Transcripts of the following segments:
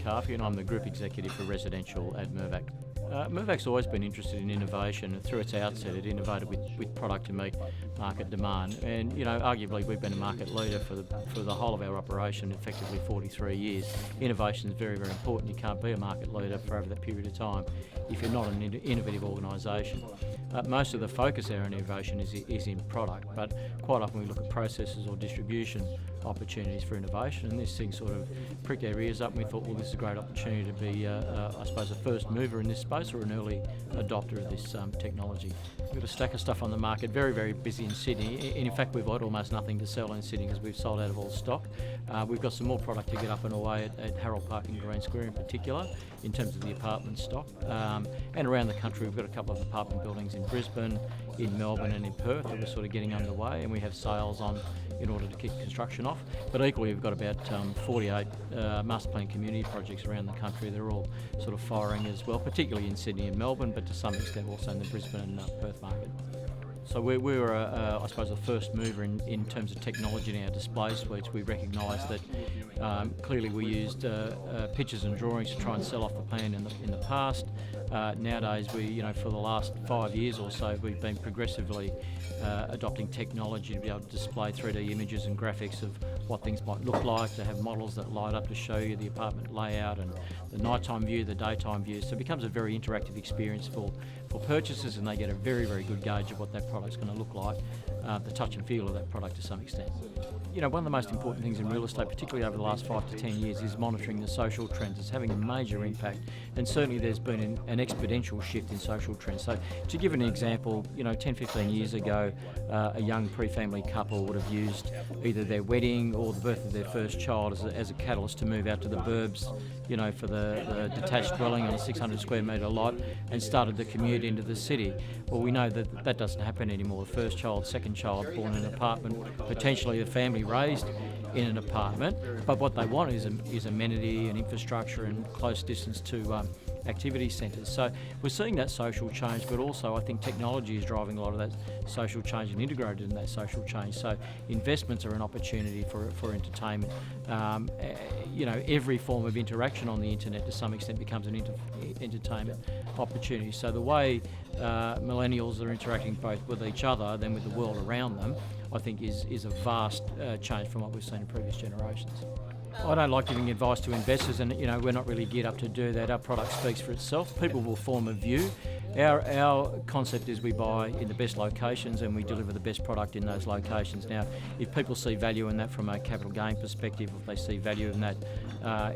Carfi and I'm the Group Executive for Residential at Mirvac. Mirvac's always been interested in innovation, and through its outset it innovated with product to meet market demand. And arguably we've been a market leader for the whole of our operation, effectively 43 years. Innovation is very, very important. You can't be a market leader for over that period of time if you're not an innovative organisation. Most of the focus area in innovation is in product, but quite often we look at processes or distribution opportunities for innovation, and this thing sort of pricked our ears up and we thought, well, this is a great opportunity to be, I suppose, a first mover in this space or an early adopter of this technology. We've got a stack of stuff on the market, very, very busy in Sydney. In fact, we've got almost nothing to sell in Sydney because we've sold out of all stock. We've got some more product to get up and away at Harold Park and Green Square in particular, in terms of the apartment stock. And around the country, we've got a couple of apartment buildings in Brisbane, in Melbourne and in Perth that we're sort of getting underway, and we have sales on in order to kick construction off. But equally, we've got about 48 master plan community projects around the country. They're all sort of firing as well, particularly in Sydney and Melbourne, but to some extent also in the Brisbane and Perth market. So we were, I suppose, a first mover in terms of technology in our display suites. We recognised that clearly we used pictures and drawings to try and sell off the plan in the past. Nowadays, for the last 5 years or so, we've been progressively adopting technology to be able to display 3D images and graphics of what things might look like, to have models that light up to show you the apartment layout and the nighttime view, the daytime view. So it becomes a very interactive experience for purchasers, and they get a very, very good gauge of what that product's going to look like, the touch and feel of that product to some extent. One of the most important things in real estate, particularly over the last 5 to 10 years, is monitoring the social trends. It's having a major impact, and certainly there's been an exponential shift in social trends. So to give an example, 10, 15 years ago, a young pre-family couple would have used either their wedding or the birth of their first child as a catalyst to move out to the burbs, for the detached dwelling on a 600 square metre lot, and started the commute into the city. Well, we know that doesn't happen anymore. The first child, second child born in an apartment, potentially a family raised in an apartment, but what they want is amenity and infrastructure and close distance to activity centres. So we're seeing that social change, but also I think technology is driving a lot of that social change and integrated in that social change. So investments are an opportunity for entertainment. Every form of interaction on the internet to some extent becomes an entertainment opportunity. So the way millennials are interacting both with each other then with the world around them, I think is a vast change from what we've seen in previous generations. I don't like giving advice to investors, and we're not really geared up to do that. Our product speaks for itself. People will form a view. Our concept is we buy in the best locations and we deliver the best product in those locations. Now, if people see value in that from a capital gain perspective, if they see value in that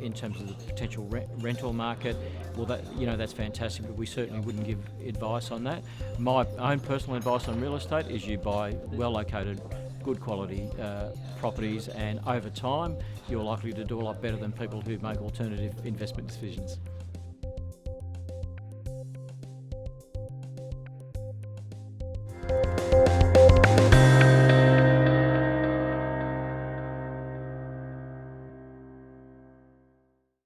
in terms of the potential rental market, well, that's fantastic, but we certainly wouldn't give advice on that. My own personal advice on real estate is you buy well-located, good quality properties, and over time you're likely to do a lot better than people who make alternative investment decisions.